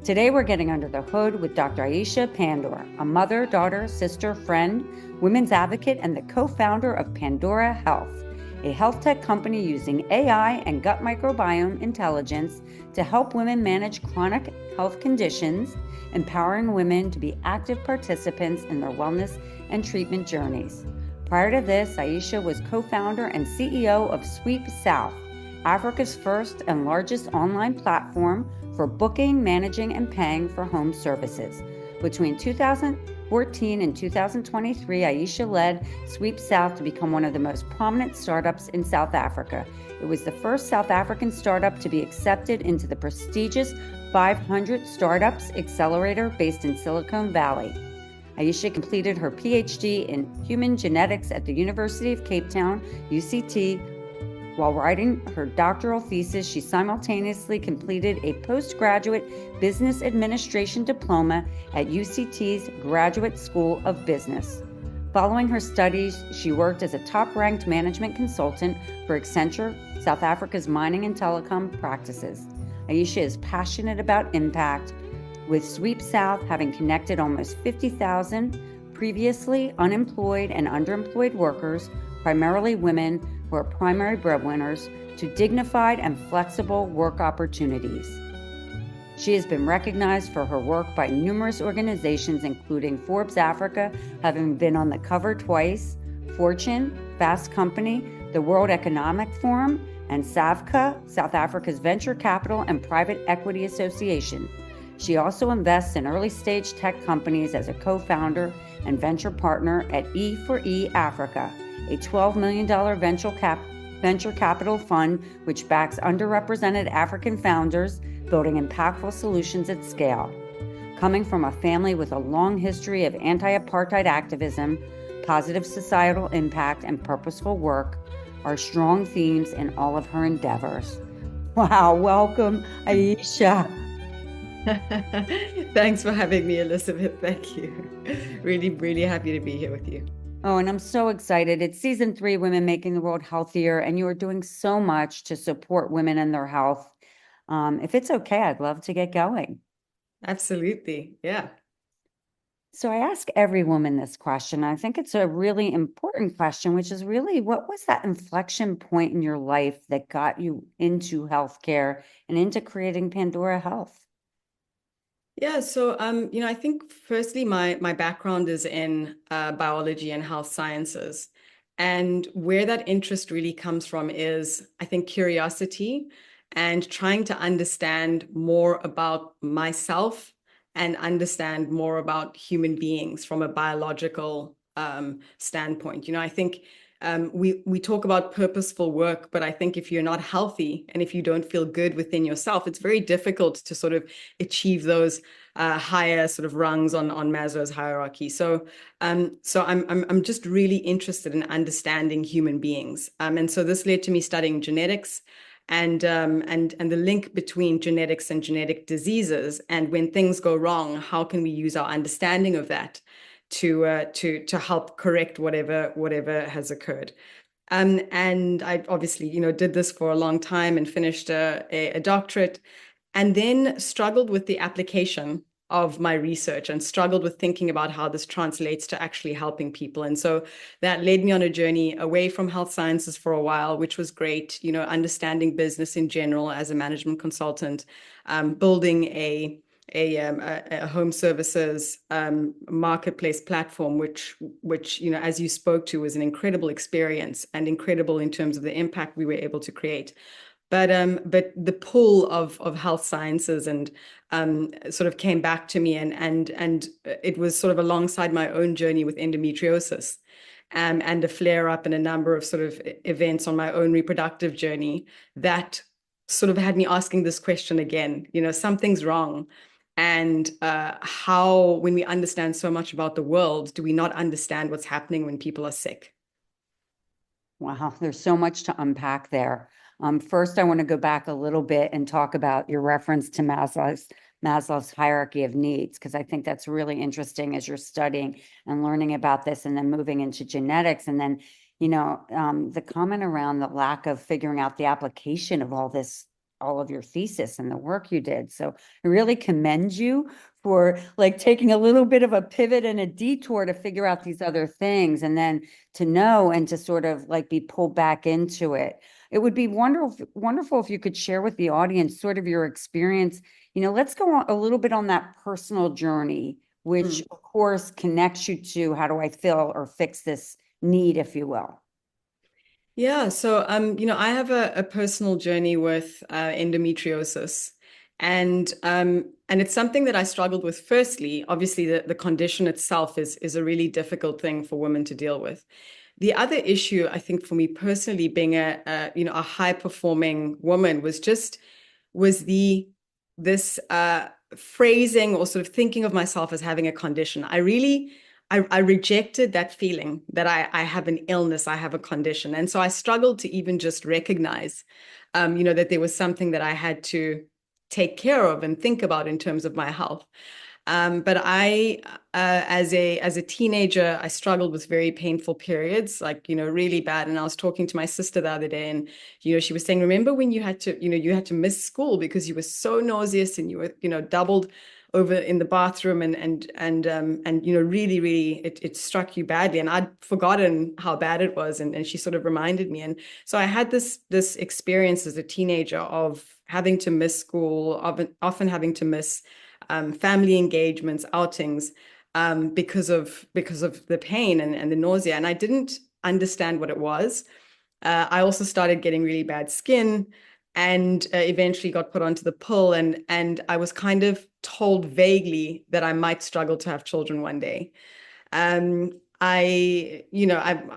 Today, we're getting under the hood with Dr. Aisha Pandor, a mother, daughter, sister, friend, women's advocate, and the co-founder of Pandora Health, a health tech company using AI and gut microbiome intelligence to help women manage chronic health conditions, empowering women to be active participants in their wellness and treatment journeys. Prior to this, Aisha was co-founder and CEO of SweepSouth, Africa's first and largest online platform for booking, managing, and paying for home services. Between 2014 and 2023, Aisha led SweepSouth to become one of the most prominent startups in South Africa. It was the first South African startup to be accepted into the prestigious 500 Startups Accelerator based in Silicon Valley. Aisha completed her PhD in human genetics at the University of Cape Town, UCT. While writing her doctoral thesis, she simultaneously completed a postgraduate business administration diploma at UCT's Graduate School of Business. Following her studies, she worked as a top-ranked management consultant for Accenture South Africa's mining and telecom practices. Aisha is passionate about impact, with SweepSouth having connected almost 50,000 previously unemployed and underemployed workers, primarily women who are primary breadwinners, to dignified and flexible work opportunities. She has been recognized for her work by numerous organizations, including Forbes Africa, having been on the cover twice, Fortune, Fast Company, the World Economic Forum, and SAVCA, South Africa's Venture Capital and Private Equity Association. She also invests in early-stage tech companies as a co-founder and venture partner at E4E Africa, a $12 million venture capital fund which backs underrepresented African founders building impactful solutions at scale. Coming from a family with a long history of anti-apartheid activism, positive societal impact, and purposeful work are strong themes in all of her endeavors. Wow, welcome, Aisha. Thanks for having me, Elizabeth. Thank you. Really, really happy to be here with you. Oh, and I'm so excited. It's season 3, Women Making the World Healthier, and you are doing so much to support women and their health. If it's okay, I'd love to get going. Absolutely. Yeah. So I ask every woman this question. I think it's a really important question, which is really, what was that inflection point in your life that got you into healthcare and into creating Pandora Health? Yeah, so I think firstly my background is in biology and health sciences. And where that interest really comes from is, I think, curiosity and trying to understand more about myself and understand more about human beings from a biological standpoint. I think we talk about purposeful work, but I think if you're not healthy and if you don't feel good within yourself, it's very difficult to sort of achieve those higher sort of rungs on Maslow's hierarchy. So I'm just really interested in understanding human beings, and so this led to me studying genetics. And the link between genetics and genetic diseases, and when things go wrong, how can we use our understanding of that to help correct whatever has occurred. And I obviously, did this for a long time and finished a doctorate, and then struggled with the application of my research and struggled with thinking about how this translates to actually helping people. And so that led me on a journey away from health sciences for a while, which was great, understanding business in general as a management consultant, building a home services marketplace platform, which as you spoke to, was an incredible experience and incredible in terms of the impact we were able to create. But the pull of health sciences and sort of came back to me, and it was sort of alongside my own journey with endometriosis, and a flare up and a number of sort of events on my own reproductive journey that sort of had me asking this question again. Something's wrong. And how, when we understand so much about the world, do we not understand what's happening when people are sick? Wow, there's so much to unpack there. First, I want to go back a little bit and talk about your reference to Maslow's hierarchy of needs, because I think that's really interesting as you're studying and learning about this and then moving into genetics. And then, the comment around the lack of figuring out the application of all this all of your thesis and the work you did. So I really commend you for like taking a little bit of a pivot and a detour to figure out these other things, and then to know and to sort of like be pulled back into it. It would be wonderful if you could share with the audience sort of your experience. Let's go on a little bit on that personal journey, which of course connects you to how do I fill or fix this need, if you will. Yeah, so I have a personal journey with endometriosis, and it's something that I struggled with. Firstly, obviously, the condition itself is a really difficult thing for women to deal with. The other issue, I think, for me personally, being a high performing woman, was this phrasing or sort of thinking of myself as having a condition. I rejected that feeling that I have an illness, I have a condition. And so I struggled to even just recognize, that there was something that I had to take care of and think about in terms of my health. But as a teenager, I struggled with very painful periods, like, really bad. And I was talking to my sister the other day, and, she was saying, remember when you had to miss school because you were so nauseous and you were, doubled over in the bathroom and really, really, it struck you badly. And I'd forgotten how bad it was. And she sort of reminded me. And so I had this experience as a teenager of having to miss school, often having to miss family engagements, outings, because of the pain and the nausea. And I didn't understand what it was. I also started getting really bad skin, and eventually got put onto the pill. And I was kind of told vaguely that I might struggle to have children one day. I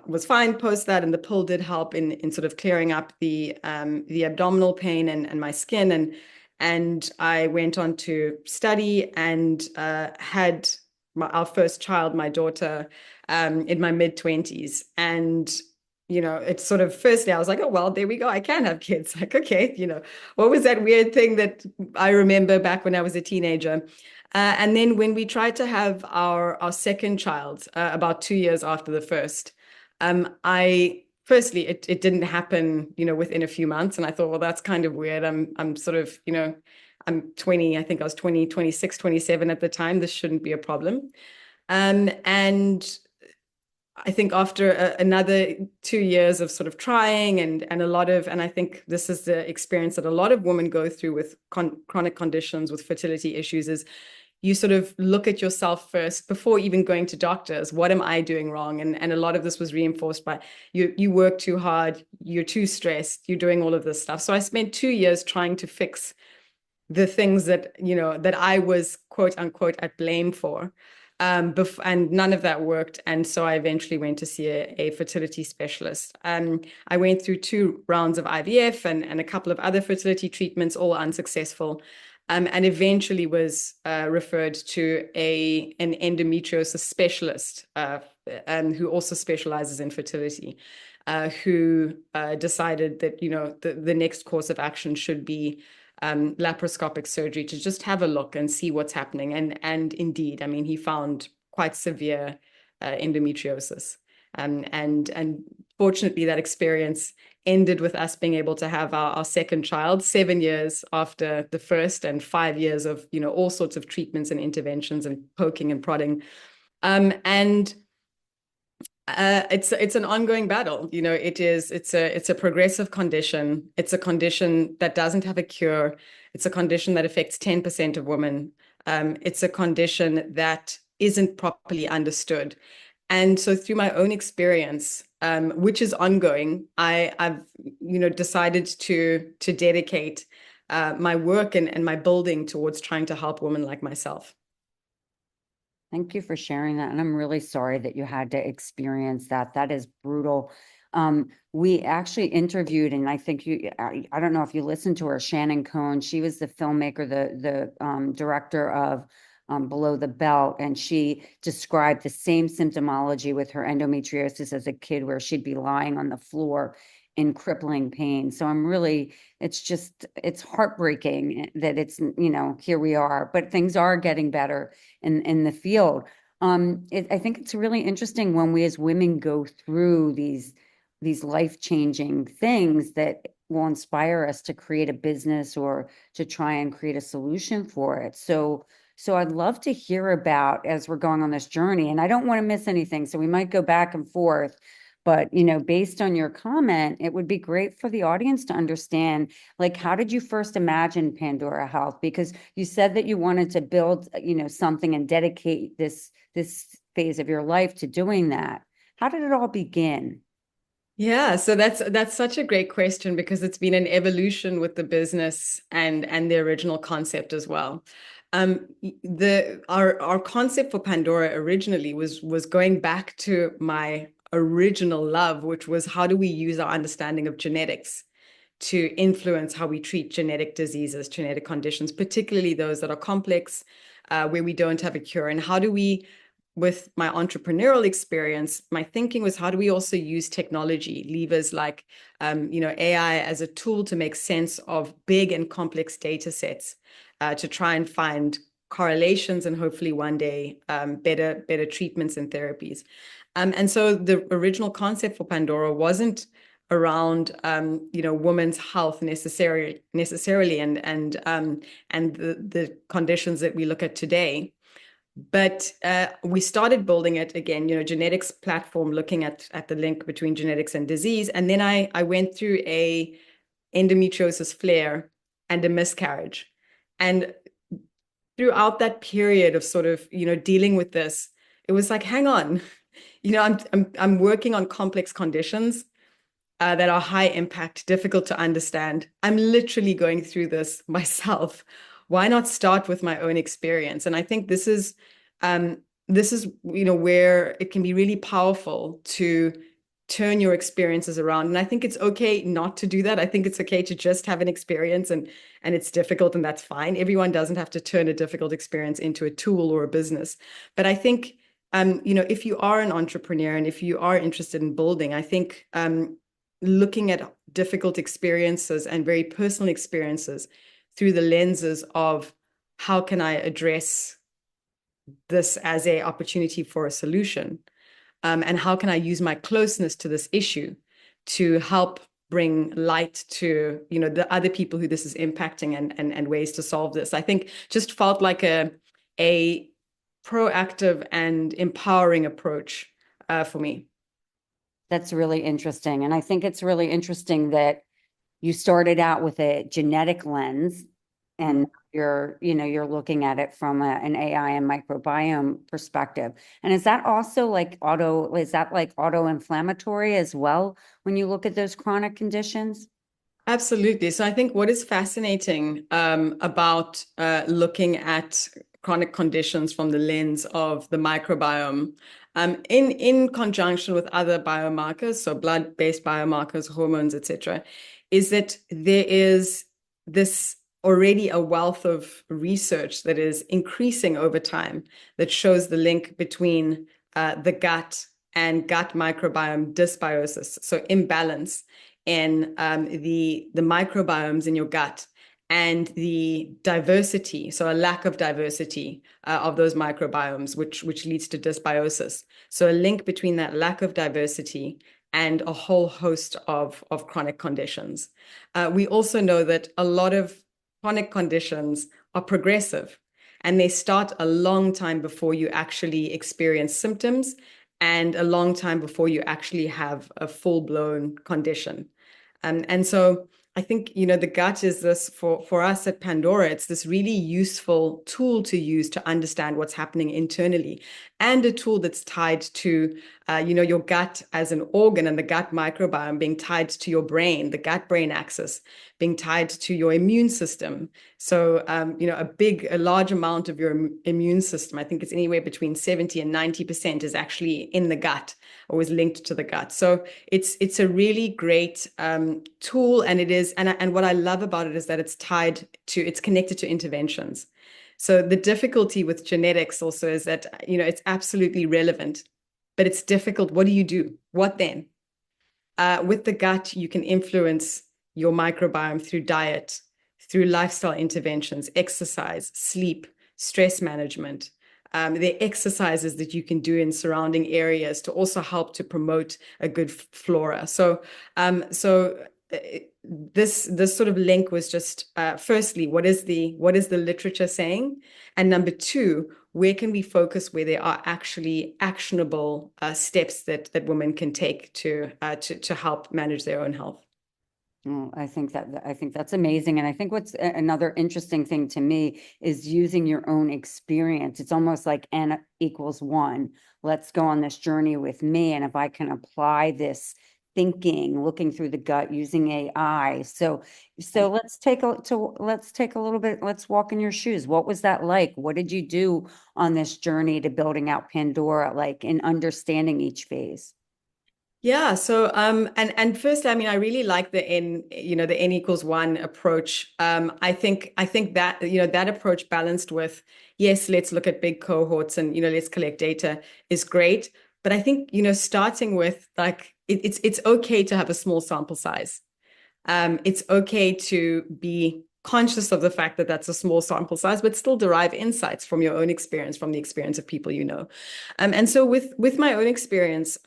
was fine post that, and the pill did help in sort of clearing up the abdominal pain and my skin, and I went on to study and had our first child, my daughter, in my mid-20s. And it's sort of, firstly I was like, oh well, there we go, I can have kids. Like, okay, what was that weird thing that I remember back when I was a teenager? And then when we tried to have our second child, about 2 years after the first, I firstly it didn't happen, within a few months, and I thought, well, that's kind of weird. I'm sort of, I'm 20, I think I was 20, 26, 27 at the time. This shouldn't be a problem. And I think after another 2 years of sort of trying and I think this is the experience that a lot of women go through with chronic conditions, with fertility issues, is you sort of look at yourself first before even going to doctors. What am I doing wrong? And a lot of this was reinforced by you work too hard, you're too stressed, you're doing all of this stuff. So I spent 2 years trying to fix the things that, that I was quote unquote at blame for. And none of that worked. And so I eventually went to see a fertility specialist. I went through 2 rounds of IVF and a couple of other fertility treatments, all unsuccessful. And eventually was referred to an endometriosis specialist, who also specializes in fertility, who decided that, the next course of action should be laparoscopic surgery to just have a look and see what's happening. And indeed, I mean, he found quite severe endometriosis. And fortunately, that experience ended with us being able to have our second child 7 years after the first, and 5 years of, all sorts of treatments and interventions and poking and prodding. And it's an ongoing battle. It's a progressive condition. It's a condition that doesn't have a cure. It's a condition that affects 10% of women. It's a condition that isn't properly understood. And so through my own experience, which is ongoing, I've decided to dedicate my work and my building towards trying to help women like myself. Thank you for sharing that. And I'm really sorry that you had to experience that. That is brutal. We actually interviewed, and I think I don't know if you listened to her, Shannon Cohn. She was the filmmaker, the director of Below the Belt, and she described the same symptomology with her endometriosis as a kid, where she'd be lying on the floor in crippling pain. So it's heartbreaking that it's, here we are, but things are getting better in the field. I think it's really interesting when we as women go through these life-changing things, that will inspire us to create a business or to try and create a solution for it. So I'd love to hear about as we're going on this journey, and I don't want to miss anything, so we might go back and forth. But, based on your comment, it would be great for the audience to understand, like, how did you first imagine Pandora Health? Because you said that you wanted to build, something and dedicate this phase of your life to doing that. How did it all begin? Yeah, so that's such a great question because it's been an evolution with the business and the original concept as well. Our concept for Pandora originally was going back to my original love, which was how do we use our understanding of genetics to influence how we treat genetic diseases, genetic conditions, particularly those that are complex, where we don't have a cure, and how do we, with my entrepreneurial experience, my thinking was how do we also use technology, levers like AI as a tool to make sense of big and complex data sets, to try and find correlations and hopefully one day better treatments and therapies. And so the original concept for Pandora wasn't around women's health necessarily and the conditions that we look at today. But we started building it again, genetics platform, looking at the link between genetics and disease. And then I went through a endometriosis flare and a miscarriage. And throughout that period of sort of, dealing with this, it was like, hang on, I'm working on complex conditions that are high impact, difficult to understand. I'm literally going through this myself. Why not start with my own experience? And I think this is where it can be really powerful to turn your experiences around. And I think it's okay not to do that. I think it's okay to just have an experience and it's difficult, and that's fine. Everyone doesn't have to turn a difficult experience into a tool or a business. But I think if you are an entrepreneur and if you are interested in building, I think looking at difficult experiences and very personal experiences through the lenses of how can I address this as an opportunity for a solution, and how can I use my closeness to this issue to help bring light to the other people who this is impacting and ways to solve this. I think just felt like a proactive and empowering approach for me. That's really interesting. And I think it's really interesting that you started out with a genetic lens and you're looking at it from an AI and microbiome perspective. And is that also like auto-inflammatory as well when you look at those chronic conditions? Absolutely. So I think what is fascinating about looking at chronic conditions from the lens of the microbiome, in conjunction with other biomarkers, so blood-based biomarkers, hormones, etc., is that there is this already a wealth of research that is increasing over time that shows the link between the gut and gut microbiome dysbiosis, so imbalance in the microbiomes in your gut and the diversity, so a lack of diversity of those microbiomes, which leads to dysbiosis. So a link between that lack of diversity and a whole host of chronic conditions. We also know that a lot of chronic conditions are progressive, and they start a long time before you actually experience symptoms and a long time before you actually have a full-blown condition. And so I think, the gut is this for us at Pandora, it's this really useful tool to use to understand what's happening internally, and a tool that's tied to, your gut as an organ and the gut microbiome being tied to your brain, the gut-brain axis being tied to your immune system. So, a large amount of your immune system, I think it's anywhere between 70 and 90% is actually in the gut or is linked to the gut. So it's a really great tool, and it is, and what I love about it is that it's connected to interventions. So the difficulty with genetics also is that, it's absolutely relevant, but it's difficult. What do you do? What then? With the gut, you can influence your microbiome through diet, through lifestyle interventions, exercise, sleep, stress management. There are exercises that you can do in surrounding areas to also help to promote a good flora. So this sort of link was just firstly, what is the literature saying, and number two, where can we focus where there are actually actionable steps that women can take to help manage their own health. Well, I think that's amazing. And I think what's another interesting thing to me is using your own experience. It's almost like N equals one. Let's go on this journey with me. And if I can apply this thinking, looking through the gut, using AI. So let's take a little bit, let's walk in your shoes. What was that like? What did you do on this journey to building out Pandora, like in understanding each phase? Yeah, so and first, I mean, I really like the N equals one approach. I think that that approach balanced with, yes, let's look at big cohorts and let's collect data is great. But I think starting with like it's okay to have a small sample size. It's okay to be conscious of the fact that that's a small sample size, but still derive insights from your own experience, from the experience of people you know. And so with my own experience,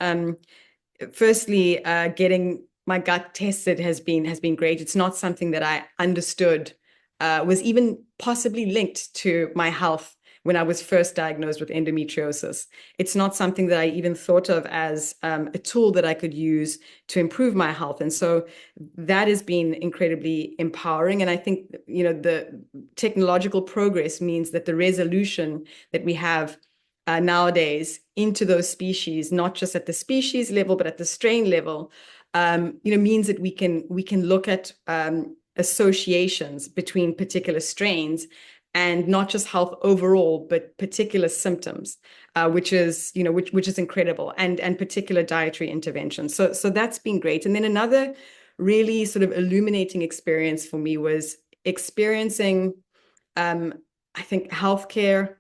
firstly, getting my gut tested has been great. It's not something that I understood was even possibly linked to my health when I was first diagnosed with endometriosis. It's not something that I even thought of as a tool that I could use to improve my health. And so that has been incredibly empowering. And I think, the technological progress means that the resolution that we have nowadays into those species, not just at the species level, but at the strain level, means that we can look at associations between particular strains and not just health overall, but particular symptoms, which is incredible, and particular dietary interventions. So that's been great. And then another really sort of illuminating experience for me was experiencing, I think, healthcare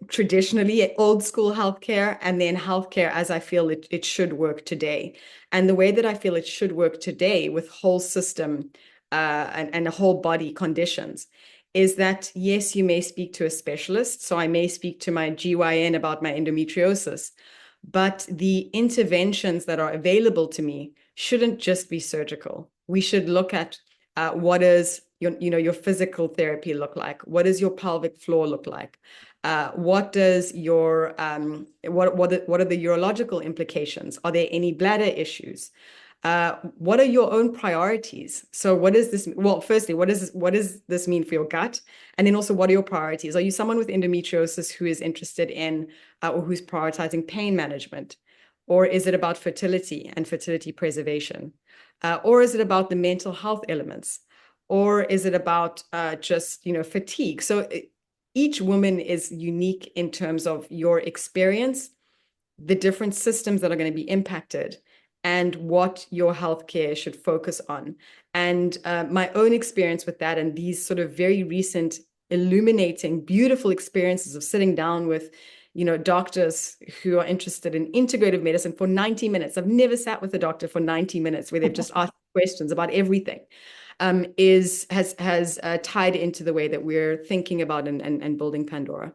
traditionally, old school healthcare, and then healthcare as I feel it should work today. And the way that I feel it should work today with whole system and whole body conditions is that, yes, you may speak to a specialist. So I may speak to my GYN about my endometriosis, but the interventions that are available to me shouldn't just be surgical. We should look at what does your physical therapy look like? What does your pelvic floor look like? What does your what are the urological implications? Are there any bladder issues? What are your own priorities? So what is this? Well, firstly, what does this mean for your gut? And then also, what are your priorities? Are you someone with endometriosis who is interested in or who's prioritizing pain management? Or is it about fertility and fertility preservation? Or is it about the mental health elements? Or is it about just fatigue? So each woman is unique in terms of your experience, the different systems that are going to be impacted, and what your healthcare should focus on. And my own experience with that, and these sort of very recent, illuminating, beautiful experiences of sitting down with doctors who are interested in integrative medicine for 90 minutes. I've never sat with a doctor for 90 minutes where they've just asked questions about everything. Has tied into the way that we're thinking about and building Pandora.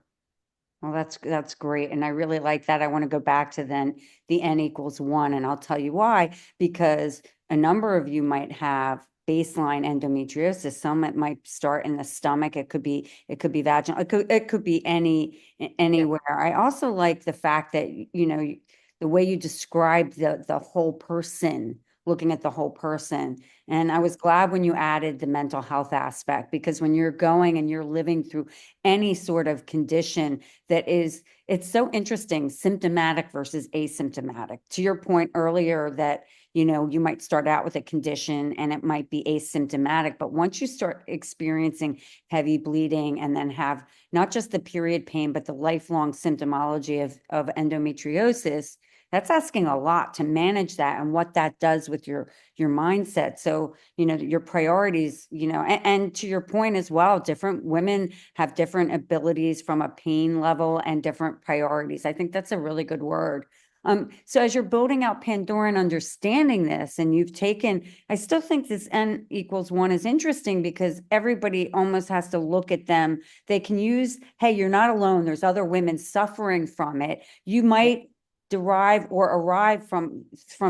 Well, that's great. And I really like that. I want to go back to then the N equals one, and I'll tell you why, because a number of you might have baseline endometriosis. Some it might start in the stomach. It could be vaginal. It could be anywhere. Yeah. I also like the fact that, the way you described the whole person, looking at the whole person. And I was glad when you added the mental health aspect, because when you're going and you're living through any sort of condition it's so interesting, symptomatic versus asymptomatic. To your point earlier that, you might start out with a condition and it might be asymptomatic, but once you start experiencing heavy bleeding and then have not just the period pain, but the lifelong symptomology of endometriosis, that's asking a lot to manage that and what that does with your mindset. So, your priorities, and to your point as well, different women have different abilities from a pain level and different priorities. I think that's a really good word. So as you're building out Pandora and understanding this, and I still think this N equals one is interesting because everybody almost has to look at them. They can use, hey, you're not alone. There's other women suffering from it. You might derive or arrive from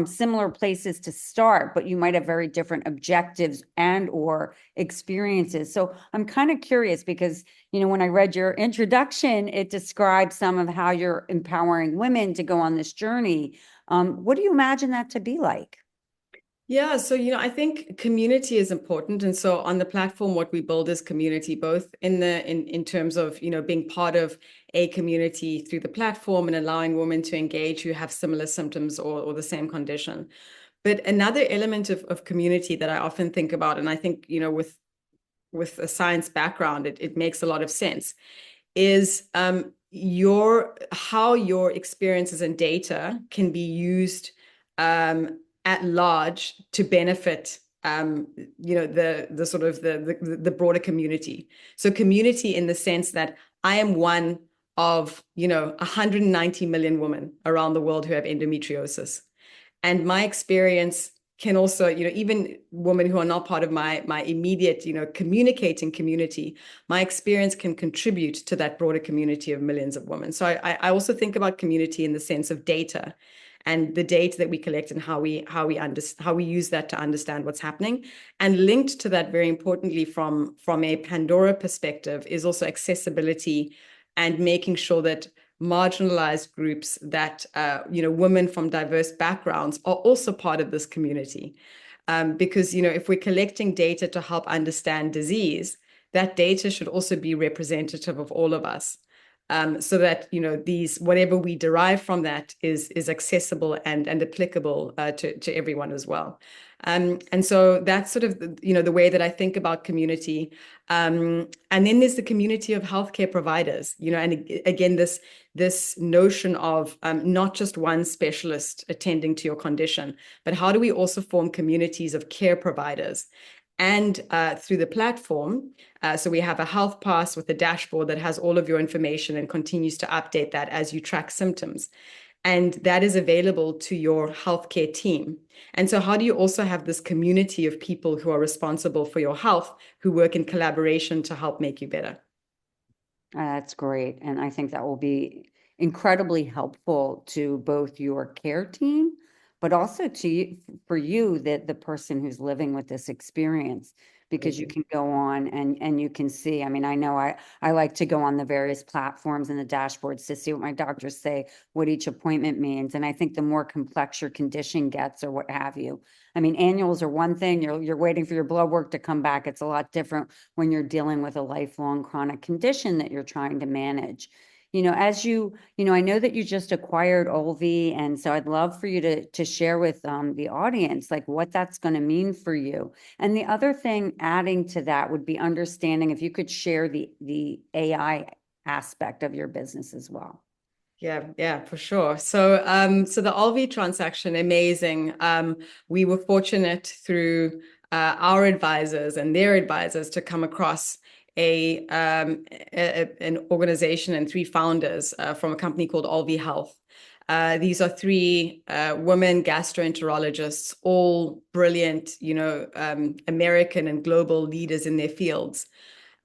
similar places to start, but you might have very different objectives and or experiences. So I'm kind of curious because, when I read your introduction, it describes some of how you're empowering women to go on this journey. What do you imagine that to be like? Yeah, so I think community is important, and so on the platform, what we build is community, both in terms of being part of a community through the platform and allowing women to engage who have similar symptoms or the same condition. But another element of community that I often think about, and I think with a science background, it makes a lot of sense, is how your experiences and data can be used at large to benefit the sort of the broader community. So community in the sense that I am one of 190 million women around the world who have endometriosis, and my experience can also, even women who are not part of my immediate, communicating community, my experience can contribute to that broader community of millions of women. So I also think about community in the sense of data and the data that we collect and how we use that to understand what's happening. And linked to that, very importantly, from a Pandora perspective, is also accessibility and making sure that marginalized groups, that women from diverse backgrounds are also part of this community. Because if we're collecting data to help understand disease, that data should also be representative of all of us. So that whatever we derive from that is accessible and applicable to everyone as well. And so that's sort of the way that I think about community. And then there's the community of healthcare providers, and again, this notion of not just one specialist attending to your condition, but how do we also form communities of care providers? And through the platform, so we have a health pass with a dashboard that has all of your information and continues to update that as you track symptoms. And that is available to your healthcare team. And so how do you also have this community of people who are responsible for your health, who work in collaboration to help make you better? That's great. And I think that will be incredibly helpful to both your care team, but also to you, for you, the person who's living with this experience, because you can go on and you can see. I mean, I know I like to go on the various platforms and the dashboards to see what my doctors say, what each appointment means. And I think the more complex your condition gets or what have you. I mean, annuals are one thing, you're waiting for your blood work to come back. It's a lot different when you're dealing with a lifelong chronic condition that you're trying to manage. I know that you just acquired Olvi, and so I'd love for you to share with the audience like what that's going to mean for you. And the other thing adding to that would be understanding if you could share the AI aspect of your business as well. Yeah, for sure. So the Olvi transaction, amazing. We were fortunate through our advisors and their advisors to come across an organization and three founders from a company called Olvi Health. These are three women gastroenterologists, all brilliant, American and global leaders in their fields.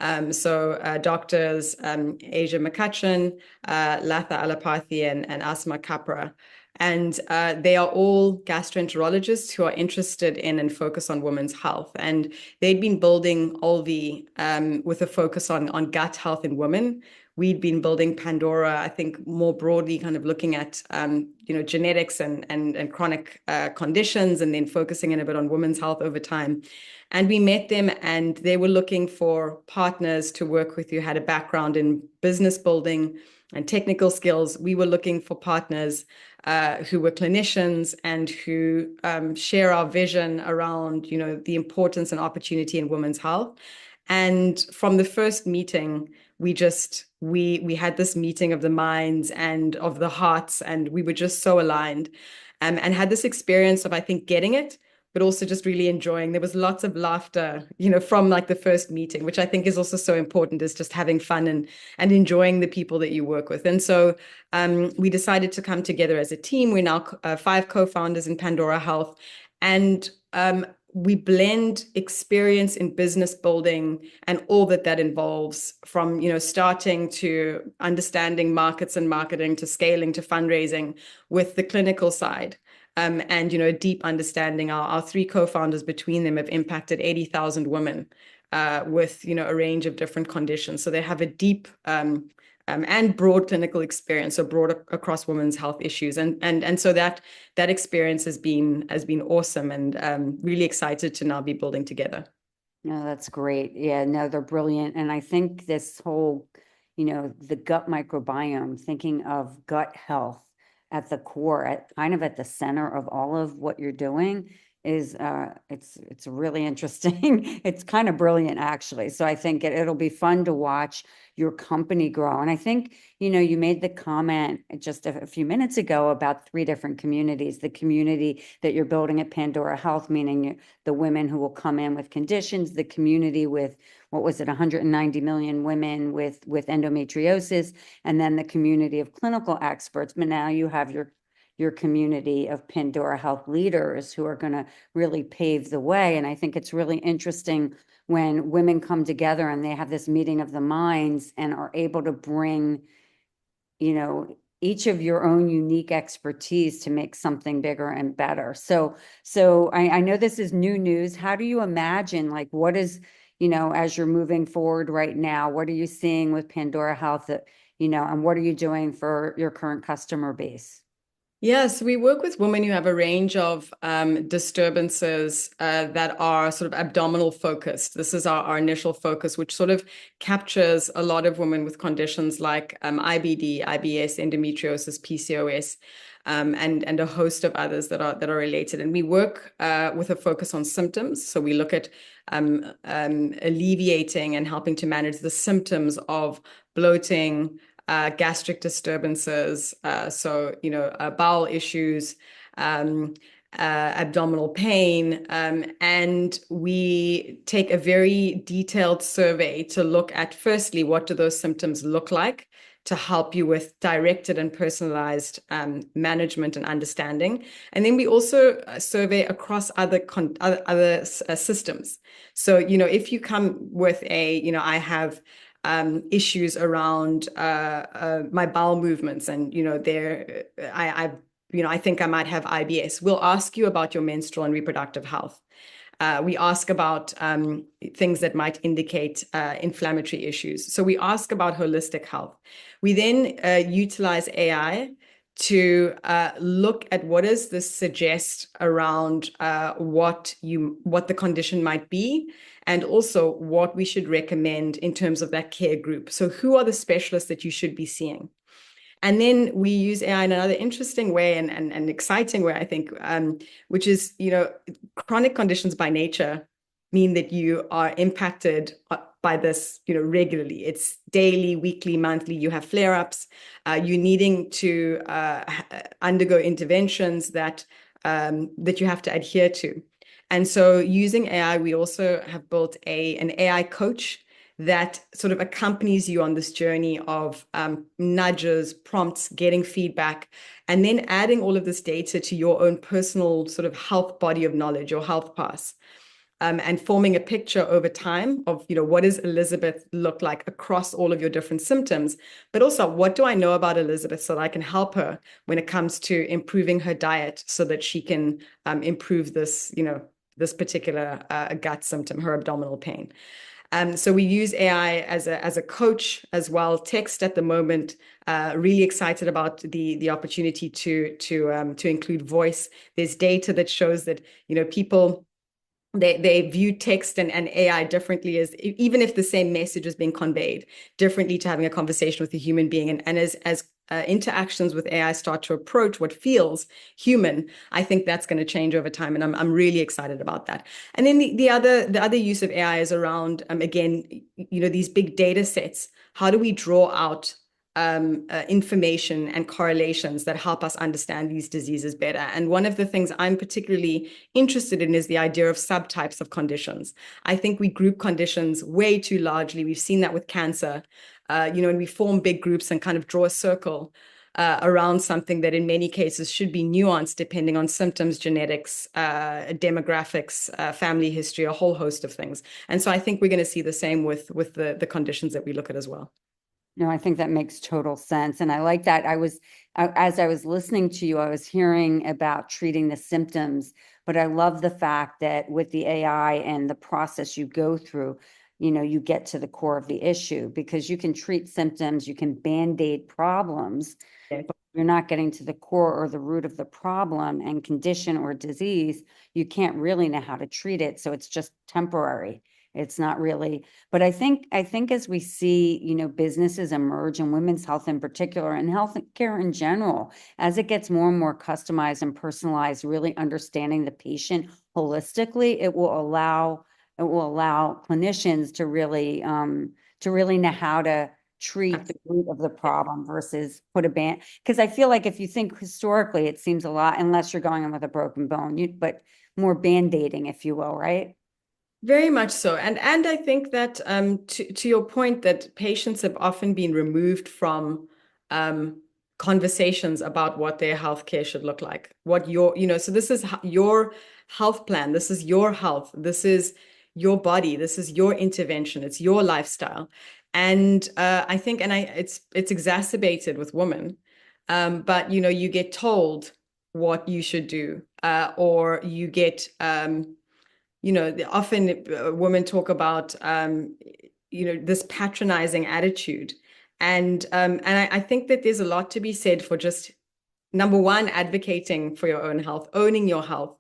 Doctors Asia McCutcheon, Latha Alapathi, and Asma Kapra. And they are all gastroenterologists who are interested in and focus on women's health. And they'd been building Olvi with a focus on gut health in women. We'd been building Pandora, I think, more broadly, kind of looking at genetics and chronic conditions, and then focusing in a bit on women's health over time. And we met them, and they were looking for partners to work with who had a background in business building and technical skills. We were looking for partners who were clinicians and who share our vision around, the importance and opportunity in women's health. And from the first meeting, we had this meeting of the minds and of the hearts, and we were just so aligned, and had this experience of, I think, getting it, but also just really enjoying. There was lots of laughter, from like the first meeting, which I think is also so important, is just having fun and enjoying the people that you work with. And so we decided to come together as a team. We're now 5 co-founders in Pandora Health. And we blend experience in business building and all that involves, from starting to understanding markets and marketing, to scaling, to fundraising, with the clinical side. And a deep understanding. Our three co-founders, between them, have impacted 80,000 women with a range of different conditions. So they have a deep and broad clinical experience, so broad across women's health issues, and so that experience has been awesome, and really excited to now be building together. No, that's great. Yeah, no, they're brilliant. And I think this whole, the gut microbiome, thinking of gut health at the core, kind of at the center of all of what you're doing, is it's really interesting. It's kind of brilliant, actually. So I think it'll be fun to watch your company grow. And I think, you made the comment just a few minutes ago about 3 different communities: the community that you're building at Pandora Health, meaning the women who will come in with conditions; the community with, what was it, 190 million women with endometriosis; and then the community of clinical experts. But now you have your community of Pandora Health leaders who are going to really pave the way. And I think it's really interesting when women come together and they have this meeting of the minds and are able to bring, each of your own unique expertise to make something bigger and better. So I know this is new news. How do you imagine, like, what is, as you're moving forward right now, what are you seeing with Pandora Health that, and what are you doing for your current customer base? Yes, we work with women who have a range of disturbances that are sort of abdominal focused. This is our initial focus, which sort of captures a lot of women with conditions like IBD, IBS, endometriosis, PCOS, and a host of others that are related. And we work with a focus on symptoms. So we look at alleviating and helping to manage the symptoms of bloating, gastric disturbances, bowel issues, abdominal pain, and we take a very detailed survey to look at, firstly, what do those symptoms look like, to help you with directed and personalized management and understanding. And then we also survey across other systems. So, if you come with I have issues around my bowel movements, and I think I might have IBS. We'll ask you about your menstrual and reproductive health. We ask about things that might indicate inflammatory issues. So we ask about holistic health. We then utilize AI to look at what does this suggest around what the condition might be, and also what we should recommend in terms of that care group. So who are the specialists that you should be seeing? And then we use AI in another interesting way and exciting way, I think, which is, chronic conditions by nature mean that you are impacted by this, regularly. It's daily, weekly, monthly. You have flare-ups. You're needing to undergo interventions that you have to adhere to. And so using AI, we also have built an AI coach that sort of accompanies you on this journey of nudges, prompts, getting feedback, and then adding all of this data to your own personal sort of health body of knowledge, your health pass, and forming a picture over time of, what does Elizabeth look like across all of your different symptoms, but also what do I know about Elizabeth so that I can help her when it comes to improving her diet so that she can improve this, this particular gut symptom, her abdominal pain. So we use AI as a coach as well. Text at the moment, really excited about the opportunity to include voice. There's data that shows that, people, they view text and AI differently, as even if the same message is being conveyed differently, to having a conversation with a human being. And as interactions with AI start to approach what feels human, I think that's going to change over time, and I'm really excited about that. And then the other use of AI is around again, these big data sets. How do we draw out information and correlations that help us understand these diseases better? And one of the things I'm particularly interested in is the idea of subtypes of conditions. I think we group conditions way too largely. We've seen that with cancer, and we form big groups and kind of draw a circle. around something that in many cases should be nuanced depending on symptoms, genetics, demographics, family history, a whole host of things. And so I think we're going to see the same with the conditions that we look at as well. No, I think that makes total sense. And I like that. As I was listening to you, I was hearing about treating the symptoms, but I love the fact that with the AI and the process you go through, you get to the core of the issue because you can treat symptoms, you can band-aid problems, Yeah. but you're not getting to the core or the root of the problem and condition or disease. You can't really know how to treat it. So it's just temporary. It's not really, but I think as we see, businesses emerge and women's health in particular and healthcare in general, as it gets more and more customized and personalized, really understanding the patient holistically, it will allow clinicians to really know how to treat the root of the problem versus put a band. Because I feel like if you think historically, it seems a lot, unless you're going in with a broken bone, but more band-aiding, if you will, right? Very much so. And I think that to your point that patients have often been removed from conversations about what their healthcare should look like. So this is your health plan. This is your health. This is your body. This is your intervention. It's your lifestyle. And I think, it's exacerbated with women. But you get told what you should do, or you get often women talk about, this patronizing attitude. And I think that there's a lot to be said for just, number one, advocating for your own health, owning your health.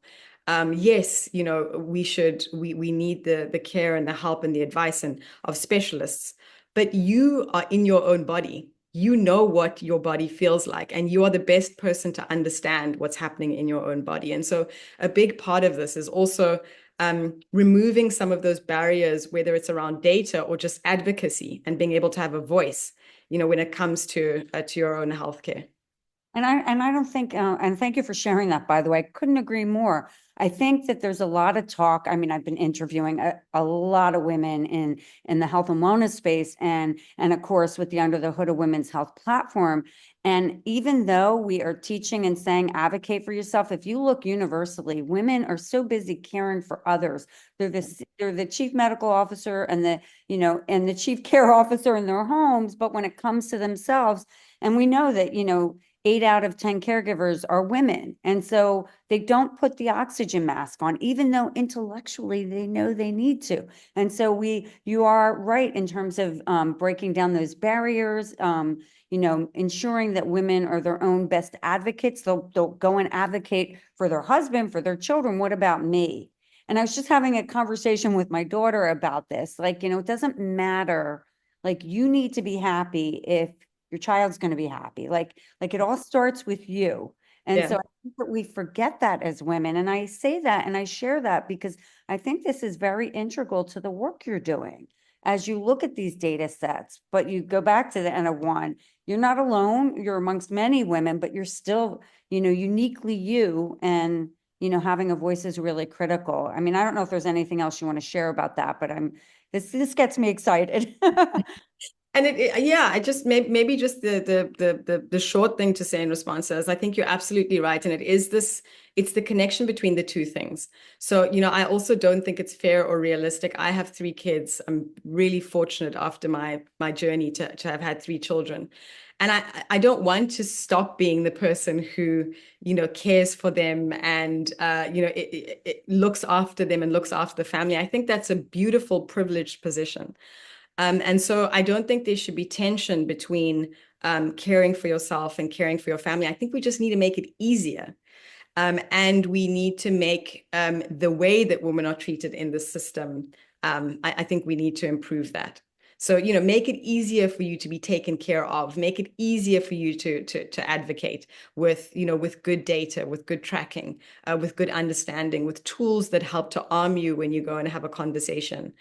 Yes, we need the care and the help and the advice of specialists, but you are in your own body. You know what your body feels like, and you are the best person to understand what's happening in your own body. And so a big part of this is also removing some of those barriers, whether it's around data or just advocacy and being able to have a voice, when it comes to your own healthcare. And I don't think, and thank you for sharing that, by the way. I couldn't agree more. I think that there's a lot of talk. I mean, I've been interviewing a lot of women in the health and wellness space, and of course with the Under the Hood of Women's Health platform. And even though we are teaching and saying advocate for yourself, if you look universally, women are so busy caring for others. They're the chief medical officer and the chief care officer in their homes, but when it comes to themselves, and we know that 8 out of 10 caregivers are women. And so they don't put the oxygen mask on, even though intellectually they know they need to. And so you are right in terms of breaking down those barriers, ensuring that women are their own best advocates. They'll go and advocate for their husband, for their children. What about me? And I was just having a conversation with my daughter about this. Like, it doesn't matter. Like, you need to be happy if your child's going to be happy. Like it all starts with you. And so Yeah. I think that we forget that as women. And I say that and I share that because I think this is very integral to the work you're doing as you look at these data sets. But you go back to the N of one, you're not alone. You're amongst many women, but you're still, uniquely you. And, having a voice is really critical. I mean, I don't know if there's anything else you want to share about that, but this gets me excited. And yeah, I just maybe just the short thing to say in response is I think you're absolutely right, and it's the connection between the two things. So I also don't think it's fair or realistic. I have 3 kids. I'm really fortunate after my journey to have had 3 children, and I don't want to stop being the person who cares for them and it looks after them and looks after the family. I think that's a beautiful, privileged position. And so I don't think there should be tension between caring for yourself and caring for your family. I think we just need to make it easier. And we need to make the way that women are treated in the system, I think we need to improve that. So, make it easier for you to be taken care of, make it easier for you to advocate with good data, with good tracking, with good understanding, with tools that help to arm you when you go and have a conversation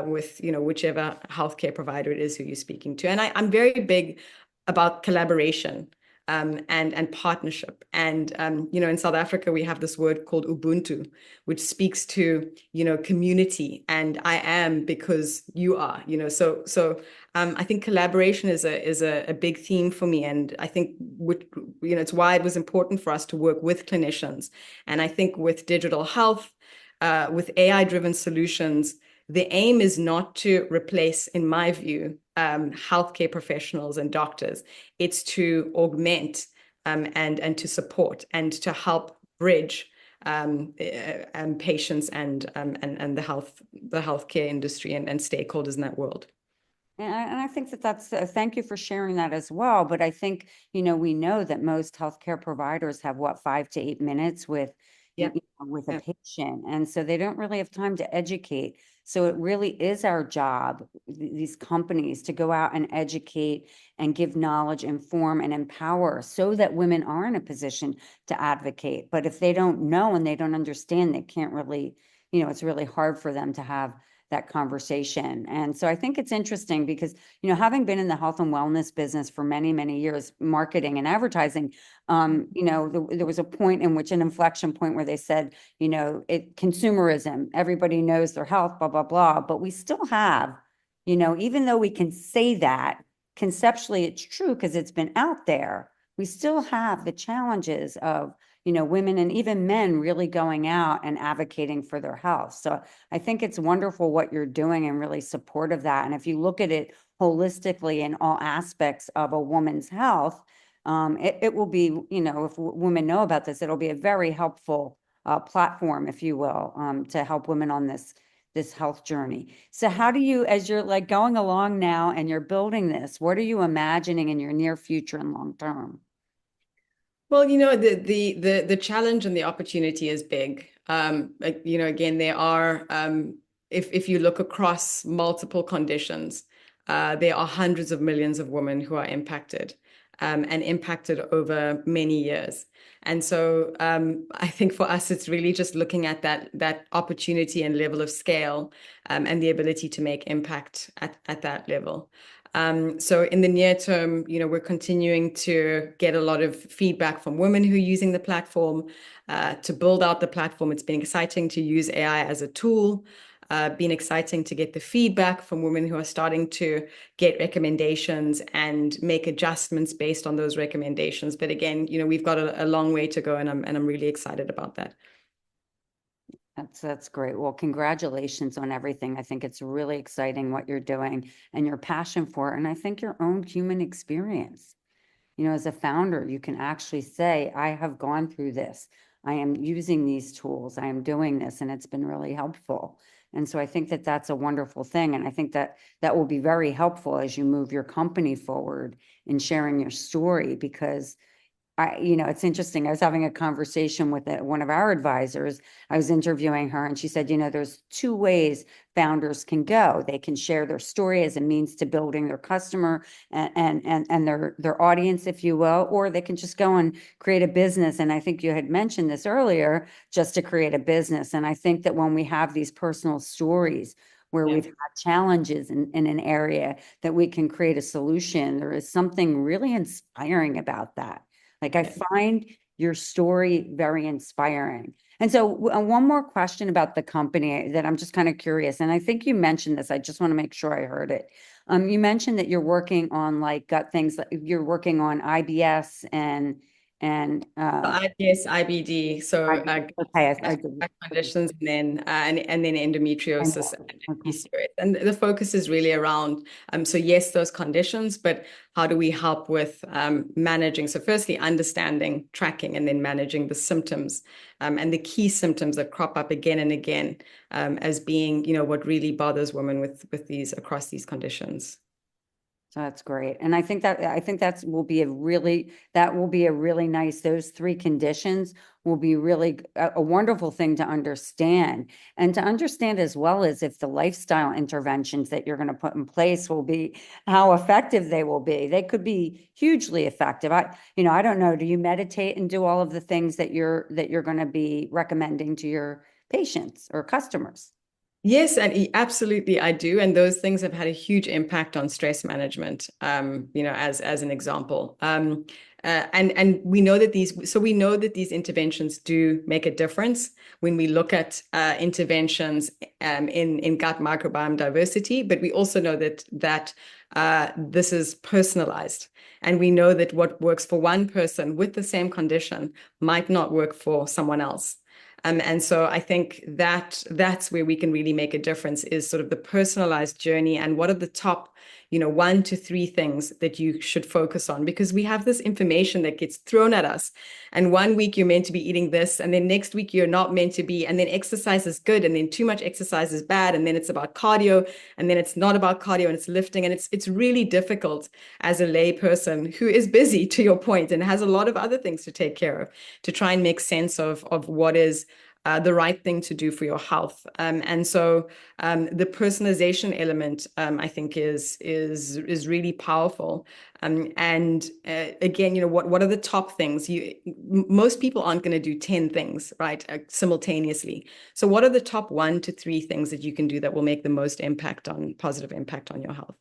with, whichever healthcare provider it is who you're speaking to. And I'm very big about collaboration. and partnership. And in South Africa, we have this word called Ubuntu, which speaks to community, and I am because you are. I think collaboration is a big theme for me, and I think it's why it was important for us to work with clinicians. And I think with digital health, with AI-driven solutions, the aim is not to replace, in my view, healthcare professionals and doctors. It's to augment and to support and to help bridge patients and the healthcare industry and stakeholders in that world. And I think that's, thank you for sharing that as well. But I think, we know that most healthcare providers have what, 5 to 8 minutes Yeah. with a Yeah. patient. And so they don't really have time to educate. So it really is our job, these companies, to go out and educate and give knowledge, inform, and empower so that women are in a position to advocate. But if they don't know and they don't understand, they can't really, it's really hard for them to have that conversation. And so I think it's interesting because, having been in the health and wellness business for many, many years, marketing and advertising, there was a point in which an inflection point where they said, consumerism, everybody knows their health, blah, blah, blah. But we still have, even though we can say that conceptually, it's true because it's been out there, we still have the challenges of, women and even men really going out and advocating for their health. So I think it's wonderful what you're doing and really support of that. And if you look at it holistically in all aspects of a woman's health, it will be, if women know about this, it'll be a very helpful platform, if you will, to help women on this health journey. So how do you, as you're like going along now and you're building this, what are you imagining in your near future and long term? Well, the challenge and the opportunity is big. Again, there are if you look across multiple conditions, there are hundreds of millions of women who are impacted, and impacted over many years. And so I think for us, it's really just looking at that opportunity and level of scale, and the ability to make impact at that level. So in the near term, we're continuing to get a lot of feedback from women who are using the platform to build out the platform. It's been exciting to use AI as a tool. Been exciting to get the feedback from women who are starting to get recommendations and make adjustments based on those recommendations. But again, we've got a long way to go, and I'm really excited about that. That's great. Well, congratulations on everything. I think it's really exciting what you're doing and your passion for it. And I think your own human experience, as a founder, you can actually say, I have gone through this. I am using these tools. I am doing this, and it's been really helpful. And so I think that that's a wonderful thing. And I think that that will be very helpful as you move your company forward in sharing your story, because it's interesting. I was having a conversation with one of our advisors. I was interviewing her, and she said, there's two ways founders can go. They can share their story as a means to building their customer and their audience, if you will, or they can just go and create a business. And I think you had mentioned this earlier, just to create a business. And I think that when we have these personal stories where we've had challenges in an area, that we can create a solution, there is something really inspiring about that. Like, I find your story very inspiring. And so one more question about the company that I'm just kind of curious. And I think you mentioned this. I just want to make sure I heard it. You mentioned that you're working on like gut things, you're working on IBS and IBS, IBD, so conditions, and then endometriosis and PCOS. And the focus is really around, so yes, those conditions, but how do we help with managing? So firstly, understanding, tracking, and then managing the symptoms, and the key symptoms that crop up again and again, as being, what really bothers women with these across these conditions. So that's great. And I think that will be a really nice, those three conditions will be really a wonderful thing to understand, and to understand as well as if the lifestyle interventions that you're going to put in place will be, how effective they will be. They could be hugely effective. I don't know, do you meditate and do all of the things that you're going to be recommending to your patients or customers? Yes, and absolutely, I do. And those things have had a huge impact on stress management, as an example. And we know that these interventions do make a difference when we look at interventions in gut microbiome diversity, but we also know that this is personalized. And we know that what works for one person with the same condition might not work for someone else. And so I think that's where we can really make a difference, is sort of the personalized journey and what are the top, 1 to 3 things that you should focus on, because we have this information that gets thrown at us. And one week you're meant to be eating this, and then next week you're not meant to be, and then exercise is good, and then too much exercise is bad, and then it's about cardio, and then it's not about cardio and it's lifting. And it's really difficult as a lay person who is busy, to your point, and has a lot of other things to take care of, to try and make sense of what is the right thing to do for your health. And so the personalization element, I think, is really powerful. And again, what are the top things? Most people aren't going to do 10 things, right, simultaneously. So what are the top 1 to 3 things that you can do that will make the most positive impact on your health?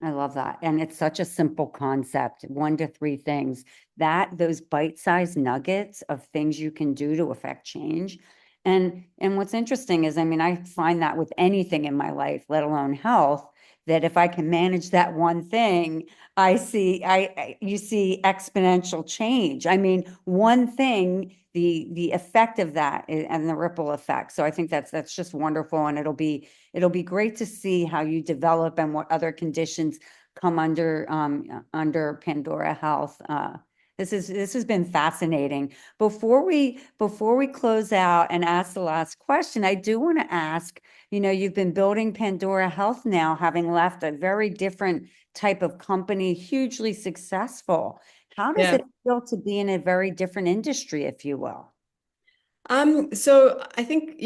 I love that. And it's such a simple concept, 1 to 3 things, that those bite-sized nuggets of things you can do to affect change. And what's interesting is, I mean, I find that with anything in my life, let alone health, that if I can manage that one thing, you see exponential change. I mean, one thing, the effect of that and the ripple effect. So I think that's just wonderful. And it'll be great to see how you develop and what other conditions come under Pandora Health. This has been fascinating. Before we close out and ask the last question, I do want to ask, you've been building Pandora Health now, having left a very different type of company, hugely successful. How does Yeah. it feel to be in a very different industry, if you will? So I think,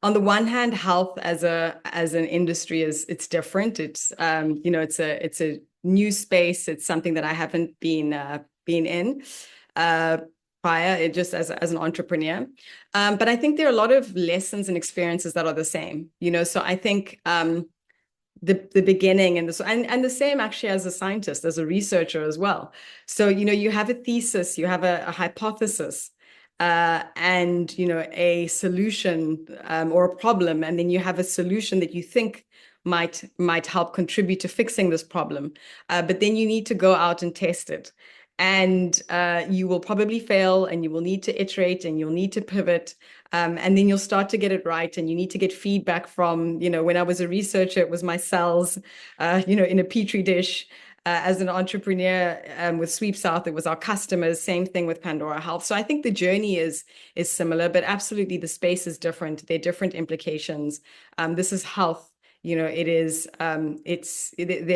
on the one hand, health as an industry it's different. It's a new space. It's something that I haven't been in prior, just as an entrepreneur. But I think there are a lot of lessons and experiences that are the same. So I think the beginning and the same actually as a scientist, as a researcher as well. So you have a thesis, you have a hypothesis, and a solution, or a problem, and then you have a solution that you think might help contribute to fixing this problem, but then you need to go out and test it, and you will probably fail, and you will need to iterate, and you'll need to pivot, and then you'll start to get it right, and you need to get feedback from, when I was a researcher, it was my cells, in a petri dish. As an entrepreneur, with SweepSouth, it was our customers. Same thing with Pandora Health. So I think the journey is similar, but absolutely the space is different. There are different implications. This is health. There are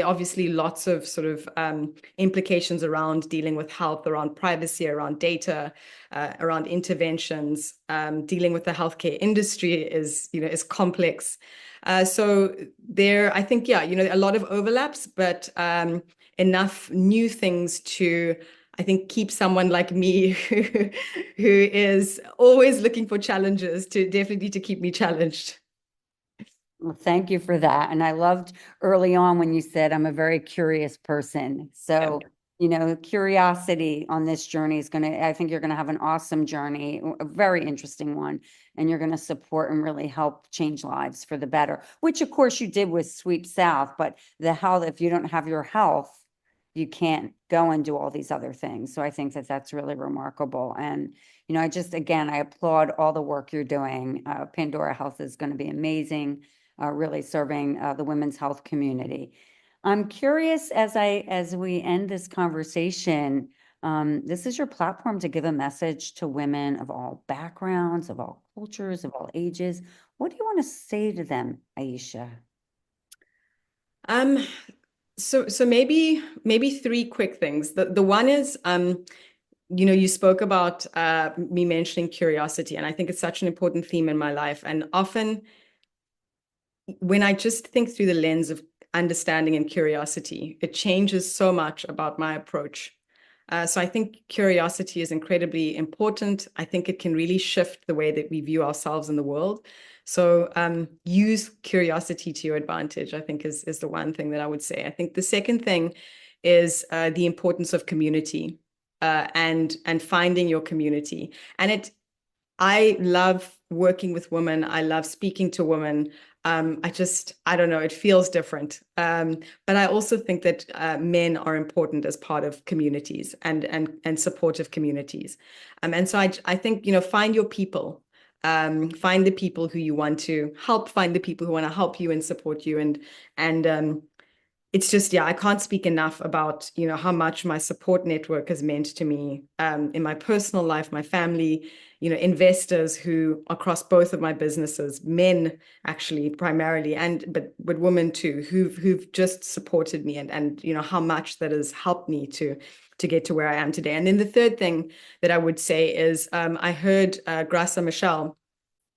obviously lots of sort of implications around dealing with health, around privacy, around data, around interventions. Dealing with the healthcare industry is complex. So I think, yeah, a lot of overlaps, but enough new things to, I think, keep someone like me who is always looking for challenges, to definitely to keep me challenged. Well, thank you for that. And I loved early on when you said I'm a very curious person. So, curiosity on this journey I think you're going to have an awesome journey, a very interesting one, and you're going to support and really help change lives for the better, which of course you did with Sweep South, but the health, if you don't have your health, you can't go and do all these other things. So I think that's really remarkable. And, I applaud all the work you're doing. Pandora Health is going to be amazing, really serving the women's health community. I'm curious, as we end this conversation, this is your platform to give a message to women of all backgrounds, of all cultures, of all ages. What do you want to say to them, Aisha? So maybe 3 quick things. The one is, you spoke about me mentioning curiosity, and I think it's such an important theme in my life. And often when I just think through the lens of understanding and curiosity, it changes so much about my approach. So I think curiosity is incredibly important. I think it can really shift the way that we view ourselves in the world. So use curiosity to your advantage, I think is the one thing that I would say. I think the second thing is the importance of community and finding your community. And I love working with women. I love speaking to women. I don't know, it feels different. But I also think that men are important as part of communities and supportive communities. And so I think, find your people. Find the people who you want to help, find the people who want to help you and support you. And it's just, yeah, I can't speak enough about, how much my support network has meant to me in my personal life, my family, investors who across both of my businesses, men actually primarily, but women too, who've just supported me and how much that has helped me to get to where I am today. And then the third thing that I would say is I heard Graça Machel,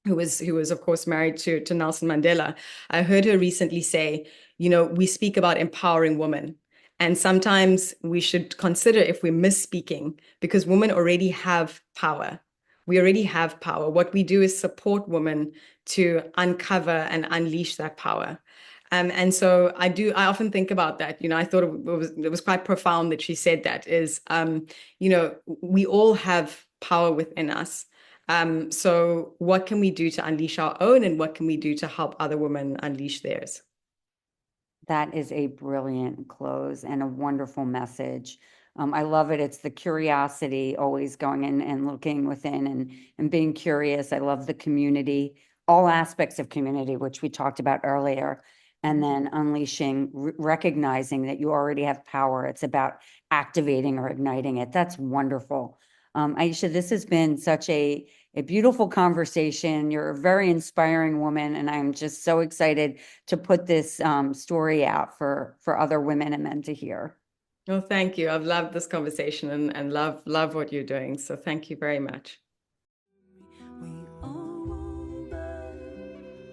who was of course married to Nelson Mandela. I heard her recently say, we speak about empowering women. And sometimes we should consider if we're misspeaking, because women already have power. We already have power. What we do is support women to uncover and unleash that power. And so I often think about that. I thought it was quite profound that she said that is, we all have power within us. So what can we do to unleash our own, and what can we do to help other women unleash theirs? That is a brilliant close and a wonderful message. I love it. It's the curiosity, always going in and looking within and being curious. I love the community, all aspects of community, which we talked about earlier, and then unleashing, recognizing that you already have power. It's about activating or igniting it. That's wonderful. Aisha, this has been such a beautiful conversation. You're a very inspiring woman, and I'm just so excited to put this story out for other women and men to hear. Well, thank you. I've loved this conversation and love what you're doing. So thank you very much.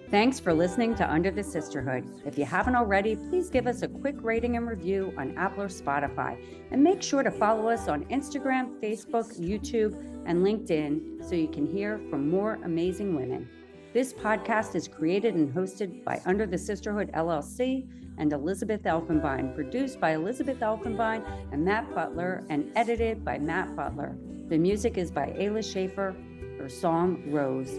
Thanks for listening to Under the Sisterhood. If you haven't already, please give us a quick rating and review on Apple or Spotify. And make sure to follow us on Instagram, Facebook, YouTube, and LinkedIn so you can hear from more amazing women. This podcast is created and hosted by Under the Sisterhood LLC and Elizabeth Elfenbein, produced by Elizabeth Elfenbein and Matt Butler, and edited by Matt Butler. The music is by Ayla Schaefer. Her song, Rose.